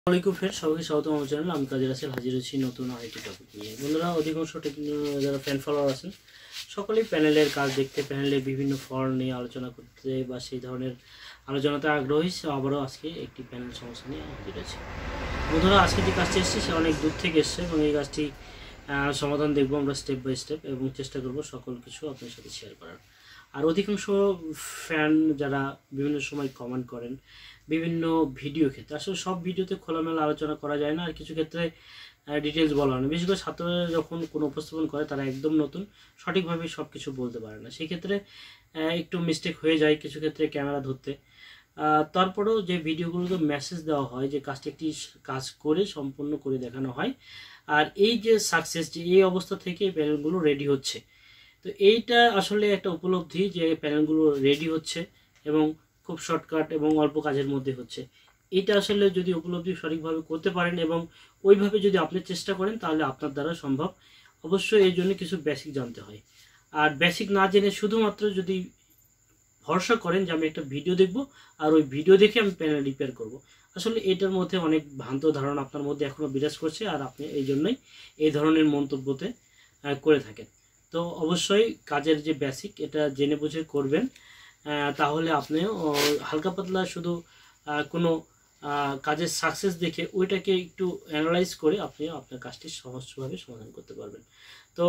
আসসালামু আলাইকুম ফ্রেন্ড, সবাইকে স্বাগত আমার চ্যানেল। আমি কাজের রাসেল হাজির হচ্ছি নতুন আরেকটি টপিক নিয়ে। বন্ধুরা, অধিকাংশ যারা ফ্যান ফলোয়ার আছেন সকলেই প্যানেলের কাজ দেখতে, প্যানেলের বিভিন্ন ফর্ম নিয়ে আলোচনা করতে বা সেই ধরনের আলোচনাতে আগ্রহী। আবারও আজকে একটি প্যানেল সমস্যা নিয়ে হাজির হয়েছে। বন্ধুরা, আজকে যে কাজটি এসেছে সে অনেক দূর থেকে এসছে এবং এই কাজটি সমাধান দেখবো আমরা স্টেপ বাই স্টেপ এবং চেষ্টা করব সকল কিছু আপনার সাথে শেয়ার করার। আর অধিকাংশ ফ্যান যারা বিভিন্ন সময় কমেন্ট করেন বিভিন্ন ভিডিও ক্ষেত্রে, আসলে সব ভিডিওতে খোলামেলা আলোচনা করা যায় না, আর কিছু ক্ষেত্রে ডিটেলস বলা হয় না। বিশেষ করে ছাত্ররা যখন কোনো উপস্থাপন করে তারা একদম নতুন, সঠিকভাবে সব কিছু বলতে পারে না, সেই ক্ষেত্রে একটু মিস্টেক হয়ে যায় কিছু ক্ষেত্রে ক্যামেরা ধরতে। তারপরেও যে ভিডিওগুলোতে মেসেজ দেওয়া হয় যে কাজটি একটি কাজ করে সম্পূর্ণ করে দেখানো হয়, আর এই যে সাকসেস, যে এই অবস্থা থেকে প্যানেলগুলো রেডি হচ্ছে, তো এইটা আসলে একটা উপলব্ধি যে প্যানেলগুলো রেডি হচ্ছে এবং খুব শর্টকাট এবং অল্প কাজের মধ্যে হচ্ছে। এটা আসলে যদি উপলব্ধি সঠিকভাবে করতে পারেন এবং ওইভাবে যদি আপনি চেষ্টা করেন তাহলে আপনার দ্বারা সম্ভব। অবশ্যই এই জন্য কিছু বেসিক জানতে হয়, আর বেসিক না জেনে শুধুমাত্র যদি ভরসা করেন যে আমি একটা ভিডিও দেখব আর ওই ভিডিও দেখে আমি প্যানেল রিপেয়ার করব, আসলে এটার মধ্যে অনেক ভ্রান্ত ধারণা আপনার মধ্যে এখনও বিরাজ করছে, আর আপনি এই জন্যই এই ধরনের মন্তব্যতে করে থাকেন। তো অবশ্যই কাজের যে বেসিক এটা জেনে বুঝে করবেন, তাহলে আপনি হালকা পাতলা শুধু কোনো কাজের সাকসেস দেখে ওইটাকে একটু অ্যানালাইজ করে আপনি আপনার কাজটি সহজভাবে সমাধান করতে পারবেন। তো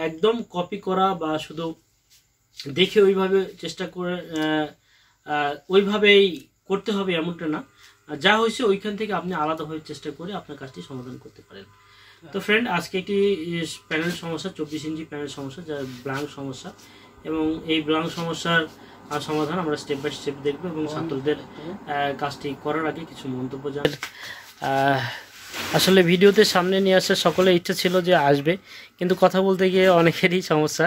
একদম কপি করা বা শুধু দেখে ওইভাবে চেষ্টা করে ওইভাবেই করতে হবে এমনটা না, যা হয়েছে ওইখান থেকে আপনি আলাদাভাবে চেষ্টা করে আপনার কাজটি সমাধান করতে পারেন। তো ফ্রেন্ড, আজকে একটি প্যানেল সমস্যা, 24 ইঞ্চি প্যানেল সমস্যা, যা ব্লাঙ্ক সমস্যা, এবং এই ব্লাঙ্ক সমস্যার সমাধান আমরা স্টেপ বাই স্টেপ দেখব এবং ছাত্রদের কাজটি করার আগে কিছু মন্তব্য জানাই। আসলে ভিডিওতে সামনে নিয়ে আসার সকলের ইচ্ছা ছিল যে আসবে, কিন্তু কথা বলতে গিয়ে অনেকেরই সমস্যা,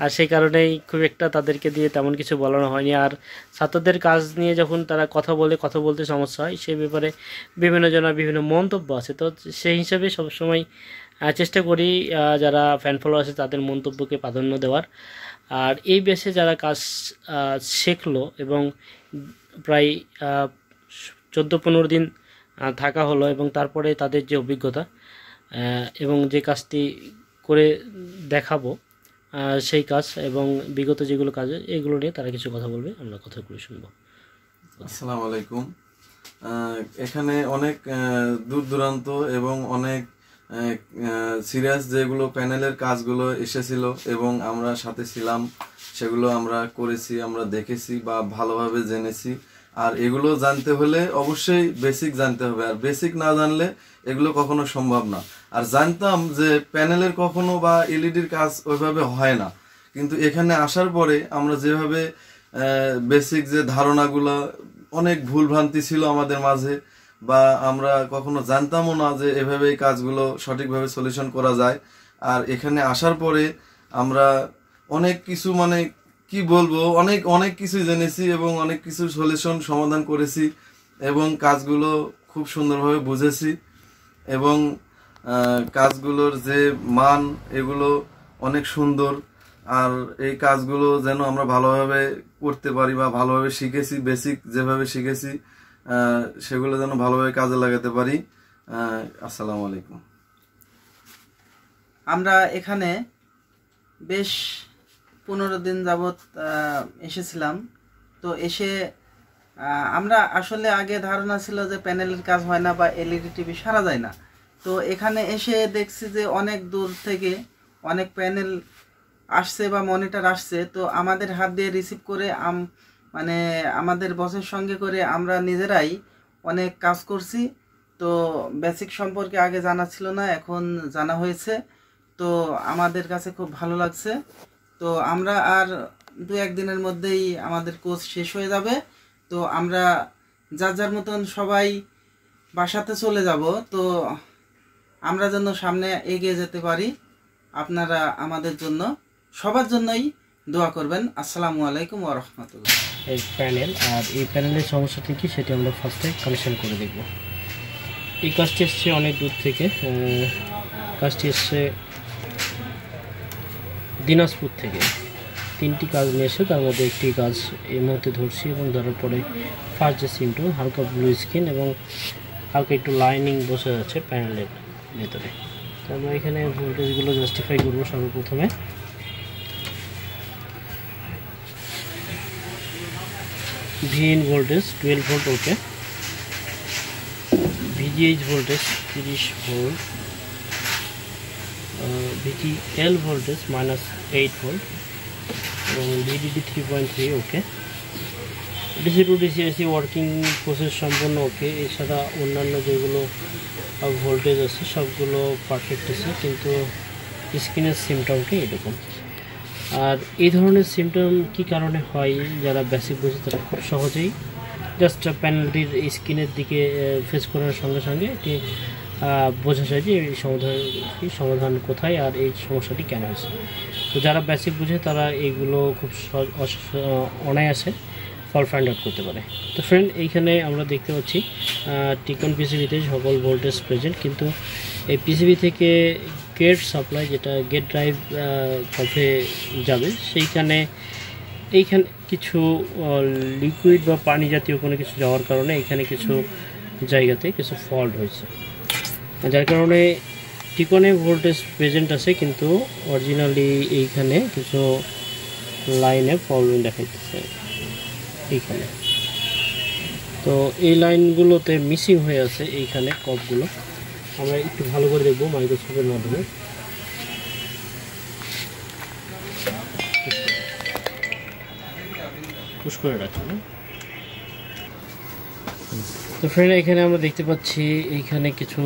আর সেই কারণেই খুব একটা তাদেরকে দিয়ে তেমন কিছু বলানো হয়নি। আর ছাত্রদের কাজ নিয়ে যখন তারা কথা বলতে সমস্যা হয়, সেই ব্যাপারে বিভিন্ন জনের বিভিন্ন মন্তব্য আছে। তো সেই হিসাবে সবসময় চেষ্টা করি যারা ফ্যান ফলোয়ার আছে তাদের মন্তব্যকে প্রাধান্য দেওয়ার। আর এই বেসে যারা কাজ শেখলো এবং প্রায় 14-15 দিন থাকা হলো এবং তারপরে তাদের যে অভিজ্ঞতা এবং যে কাজটি করে দেখাবো সেই কাজ এবং বিগত যেগুলো কাজ, এগুলো নিয়ে তারা কিছু কথা বলবে, আমরা কথাগুলো শুনবো। আসসালামু আলাইকুম। এখানে অনেক দূর দূরান্ত এবং অনেক সিরিয়াস যেগুলো প্যানেলের কাজগুলো এসেছিল এবং আমরা সাথে ছিলাম, সেগুলো আমরা করেছি, আমরা দেখেছি বা ভালোভাবে জেনেছি। আর এগুলো জানতে হলে অবশ্যই বেসিক জানতে হবে, আর বেসিক না জানলে এগুলো কখনো সম্ভব না। আর জানতাম যে প্যানেলের কখনো বা এলইডির কাজ ওইভাবে হয় না, কিন্তু এখানে আসার পরে আমরা যেভাবে বেসিক যে ধারণাগুলো, অনেক ভুলভ্রান্তি ছিল আমাদের মাঝে, বা আমরা কখনো জানতামও না যে এভাবে এই কাজগুলো সঠিকভাবে সলিউশন করা যায়। আর এখানে আসার পরে আমরা অনেক কিছু, মানে কি বলবো, অনেক অনেক কিছু জেনেছি এবং অনেক কিছু সলিউশন সমাধান করেছি এবং কাজগুলো খুব সুন্দরভাবে বুঝেছি এবং কাজগুলোর যে মান এগুলো অনেক সুন্দর। আর এই কাজগুলো যেন আমরা ভালোভাবে করতে পারি বা ভালোভাবে শিখেছি, বেসিক যেভাবে শিখেছি সেগুলো যেন ভালোভাবে কাজে লাগাতে পারি। আসসালামু আলাইকুম। আমরা এখানে বেশ 15 দিন যাবৎ এসেছিলাম। তো এসে আমরা আসলে আগে ধারণা ছিল যে প্যানেলের কাজ হয় না বা এলইডি টিভি সারা যায় না। তো এখানে এসে দেখছি যে অনেক দূর থেকে অনেক প্যানেল আসছে বা মনিটর আসছে। তো আমাদের হাত দিয়ে রিসিভ করে মানে আমাদের বসের সঙ্গে করে আমরা নিজেরাই অনেক কাজ করছি। তো বেসিক সম্পর্কে আগে জানা ছিল না, এখন জানা হয়েছে। তো আমাদের কাছে খুব ভালো লাগছে। তো আমরা আর 2-1 দিনের মধ্যেই আমাদের কোর্স শেষ হয়ে যাবে। তো আমরা যার যার মতন সবাই বাসাতে চলে যাব। তো আমরা যেন সামনে এগিয়ে যেতে পারি, আপনারা আমাদের জন্য, সবার জন্যই দোয়া করবেন। আসসালামু আলাইকুম ওয়া রাহমাতুল্লাহ। এই প্যানেল, আর এই প্যানেলের সমস্যাটি কি সেটি আমরা ফার্স্টে কানেকশন করে দেখব। এই কাজটি এসছে অনেক দূর থেকে, কাজটি এসছে দিনাজপুর থেকে। 3টি কাজ নিয়ে এসে তার মধ্যে একটি কাজ এই মুহূর্তে ধরছি এবং ধরার পরে ফার্স্ট যে সিমটন হালকা ব্লু স্কিন এবং হালকা একটু লাইনিং বসে যাচ্ছে প্যানেলের ভেতরে। তো আমরা এখানে ভোল্টেজগুলো জাস্টিফাই করবো সর্বপ্রথমে। VN voltage 12 volt, okay. VGH voltage 30 volt, VGL voltage -8 volt এবং VDD 3.3, okay. DC to DC AC working process সম্পূর্ণ ওকে। এছাড়া অন্যান্য যেগুলো ভোল্টেজ আছে সবগুলো পারফেক্ট আছে, কিন্তু স্ক্রিনের সিমটমটি এরকম। আর এই ধরনের সিমটম কি কারণে হয়, যারা বেসিক বোঝে তারা খুব সহজেই জাস্ট প্যানেলটির স্ক্রিনের দিকে ফেস করার সঙ্গে সঙ্গে এটি বোঝা যায় যে এই সমাধান কোথায় আর এই সমস্যাটি কেন হয়েছে। তো যারা বেসিক বুঝে তারা এইগুলো খুব অনায়াসে ফল্ট ফাইন্ড আউট করতে পারে। তো ফ্রেন্ড, এইখানে আমরা দেখতে পাচ্ছি টিকন পিসিবিতে সকল ভোল্টেজ প্রেজেন্ট, কিন্তু এই পিসিবি থেকে গেট সাপ্লাই, যেটা গেট ড্রাইভ পথে যাবে, এইখানে কিছু লিকুইড বা পানি জাতীয় কোনো কিছু যাওয়ার কারণে এখানে কিছু জায়গাতে কিছু ফল্ট হয়েছে, যার কারণে টিকনে ভোল্টেজ প্রেজেন্ট আছে, কিন্তু অরিজিনালি এইখানে কিছু লাইনে প্রবলেম দেখাইতেছে এইখানে। তো এই লাইনগুলোতে মিসিং হয়ে আছে এইখানে কপগুলো। আমরা একটু ভালো করে দেখবো মাইক্রোস্কোপের মাধ্যমে। পুশ করে রাখি। তো ফ্রেন্ড, এখানে আমরা দেখতে পাচ্ছি এইখানে কিছু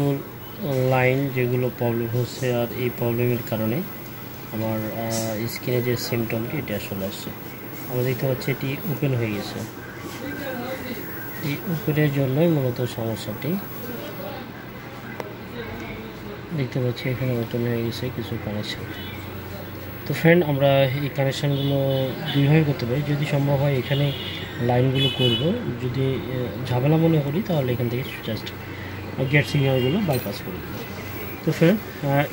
লাইন যেগুলো প্রবলেম হচ্ছে, আর এই প্রবলেমের কারণে আমার স্ক্রিনে যে সিমটমটি এটা আসলে আসছে। আমরা দেখতে পাচ্ছি এটি ওপেন হয়ে গেছে। এই ওপেনের জন্যই মূলত সমস্যাটি দেখতে পাচ্ছি। এখানে ওপেন হয়ে গেছে কিছু কানেকশান। তো ফ্রেন্ড, আমরা এই কানেকশানগুলো দুইভাবে করতে পারি। যদি সম্ভব হয় এখানে লাইনগুলো করব, যদি ঝামেলা মনে করি তাহলে এখান থেকে জাস্ট গেট সিগন্যালগুলো বাইপাস করে দেবো। তো ফ্রেন্ড,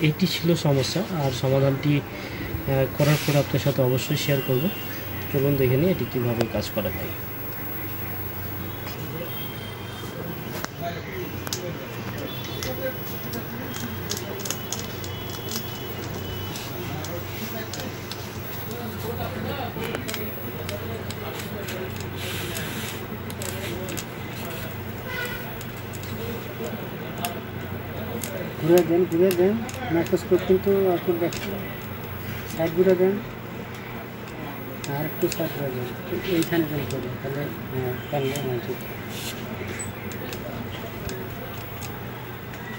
এইটি ছিল সমস্যা, আর সমাধানটি করার পর আপনার সাথে অবশ্যই শেয়ার করব। চলুন দেখে নিই এটি কীভাবে কাজ করা যায়। ঘুরে দেন মাইক্রোস্কোপ কিন্তু একটু সাইড ঘুরে দেন, আর একটু সাইড ঘুরে দেন, এইখানে দেন করে, তাহলে পারলে ঠিক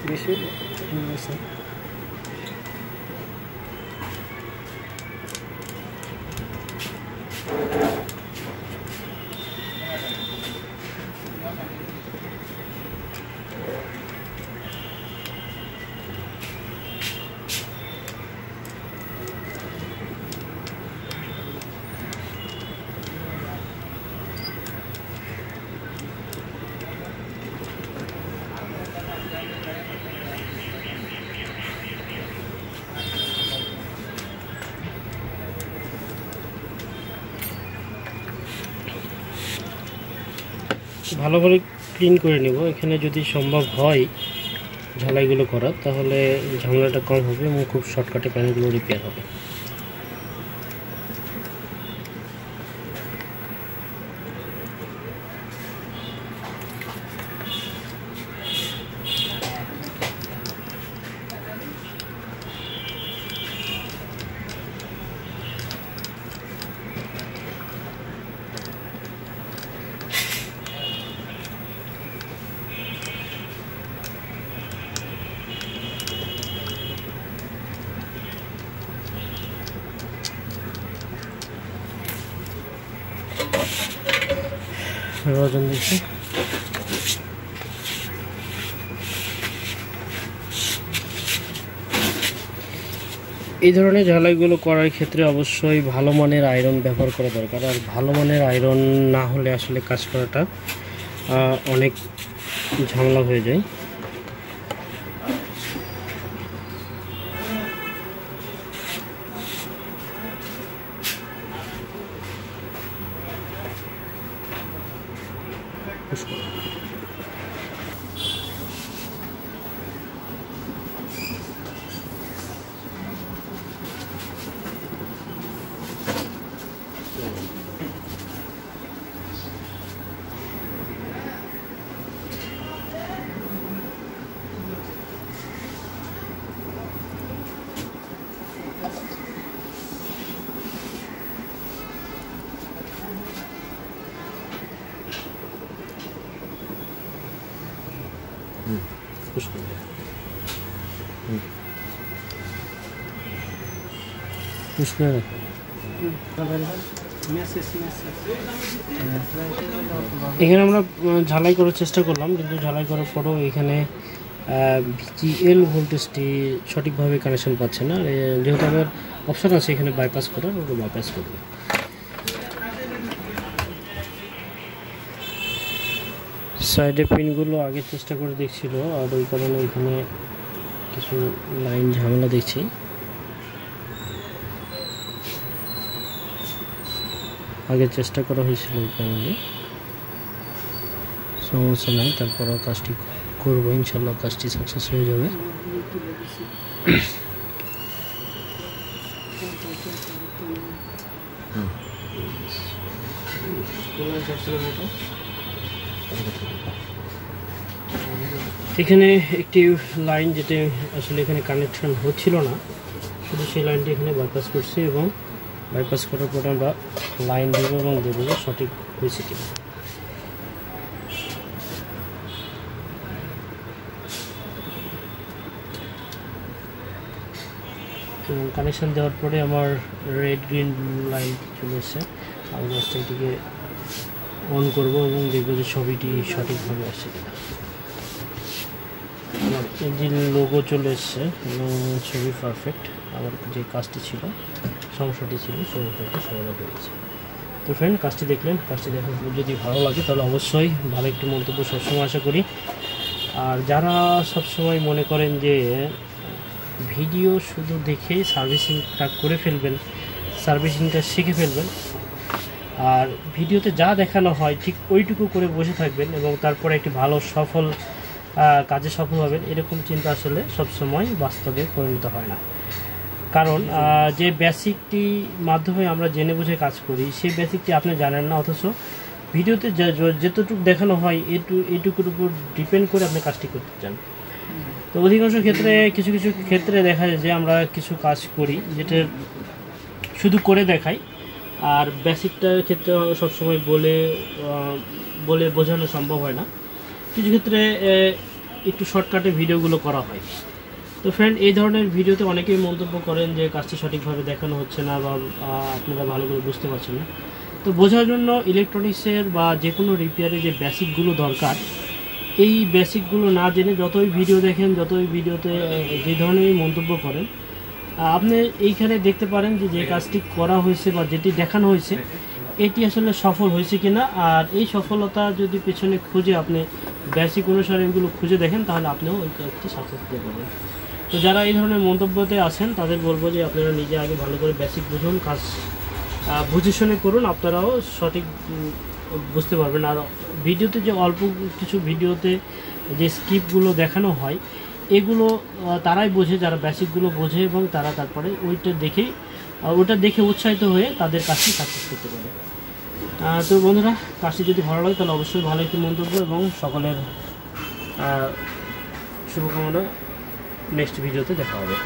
বেশি হয়েছে। ভালো করে ক্লিন করে নেব। এখানে যদি সম্ভব হয় ঝালাইগুলো করার, তাহলে ঝামেলাটা কম হবে এবং খুব শর্টকাটে প্যানেলগুলো রিপেয়ার হবে। রজন দিচ্ছি। এই ধরনের ঝালাইগুলো করার ক্ষেত্রে অবশ্যই ভালো মানের আয়রন ব্যবহার করা দরকার, আর ভালো মানের আয়রন না হলে আসলে কাজ করাটা অনেক ঝামেলা হয়ে যায়। পুশ করবে, পুশ করে রাখো। এখানে আমরা ঝালাই করার চেষ্টা করলাম, কিন্তু ঝালাই করার পরেও এখানে ভিজিএল ভোল্টেজটি সঠিকভাবে কানেকশন পাচ্ছে না। যেহেতু আমার অপশন আছে এখানে বাইপাস করার, ওটা বাইপাস করবে। সাইডে পিনগুলো আগে চেষ্টা করে দেখছিল, আর ওই কারণে এখানে কিছু লাইন ঝামেলা দেখছি। আগে চেষ্টা করা হয়েছিল প্যানেলে, সমস্যা নাই। তারপরও কাজটি করবো, ইনশাল্লাহ কাজটি সাকসেস হয়ে যাবে। এখানে একটি লাইন যেটা আসলে এখানে কানেকশন হচ্ছিল না, শুধু সেই লাইনটি এখানে বাইপাস করছি, এবং বাইপাস করার পরে আমরা লাইন দেব এবং দেবো সঠিক হয়েছে কিনা। এবং কানেকশন দেওয়ার পরে আমার রেড গ্রিন লাইট চলে এসছে। আমি জাস্ট এটিকে অন করবো এবং দেখবো যে ছবিটি সঠিকভাবে আসছে কিনা। আমার ইঞ্জিন লোগো চলে এসছে এবং ছবি পারফেক্ট। আমার যে কাজটি ছিল, সমস্যাটি ছিল, সমস্যাটি সমাধান হয়েছে। তো ফ্রেন্ড, কাজটি দেখলেন, কাজটি দেখার পর যদি ভালো লাগে তাহলে অবশ্যই ভালো একটি মন্তব্য সবসময় আশা করি। আর যারা সবসময় মনে করেন যে ভিডিও শুধু দেখেই সার্ভিসিংটা করে ফেলবেন, সার্ভিসিংটা শিখে ফেলবেন, আর ভিডিওতে যা দেখানো হয় ঠিক ওইটুকু করে বসে থাকবেন এবং তারপরে একটি ভালো সফল কাজে সফল হবেন, এরকম চিন্তা আসলে সবসময় বাস্তবে পরিণত হয় না। কারণ যে বেসিকটি মাধ্যমে আমরা জেনে বুঝে কাজ করি, সেই বেসিকটি আপনি জানেন না, অথচ ভিডিওতে যতটুকু দেখানো হয় এইটুকুর উপর ডিপেন্ড করে আপনি কাজটি করতে চান। তো অধিকাংশ ক্ষেত্রে কিছু কিছু ক্ষেত্রে দেখা যায় যে আমরা কিছু কাজ করি যেটা শুধু করে দেখাই, আর বেসিকটার ক্ষেত্রে সবসময় বলে বোঝানো সম্ভব হয় না। কিছু ক্ষেত্রে একটু শর্টকাটে ভিডিওগুলো করা হয়। তো ফ্রেন্ড, এই ধরনের ভিডিওতে অনেকেই মন্তব্য করেন যে কাজটি সঠিকভাবে দেখানো হচ্ছে না বা আপনারা ভালো করে বুঝতে পারছেন না। তো বোঝার জন্য ইলেকট্রনিক্সের বা যে কোনো রিপেয়ারে যে বেসিকগুলো দরকার, এই বেসিকগুলো না জেনে যতই ভিডিও দেখেন, যতই ভিডিওতে যে ধরনের মন্তব্য করেন, আপনি এইখানে দেখতে পারেন যে যে কাজটি করা হয়েছে বা যেটি দেখানো হয়েছে এটি আসলে সফল হয়েছে কিনা। আর এই সফলতা যদি পেছনে খুঁজে আপনি বেসিক অনুসারে এগুলো খুঁজে দেখেন, তাহলে আপনিও ওই কাজটি সাকসেস পেতে পারবেন। তো যারা এই ধরনের মন্তব্যতে আছেন তাদের বলবো যে আপনারা নিজে আগে ভালো করে বেসিক বুঝুন, কাজ বুঝে শুনে করুন, আপনারাও সঠিক বুঝতে পারবেন। আর ভিডিওতে যে অল্প কিছু ভিডিওতে যে স্কিপগুলো দেখানো হয়, এগুলো তারাই বোঝে যারা বেসিকগুলো বোঝে, এবং তারা তারপরে ওটা দেখে উৎসাহিত হয়ে তাদের কাজটি সাকসেস করতে পারে। তো বন্ধুরা, কাজটি যদি ভালো লাগে তাহলে অবশ্যই ভালো একটি মন্তব্য এবং সকলের শুভকামনা। নেক্সট ভিডিওতে দেখা হবে।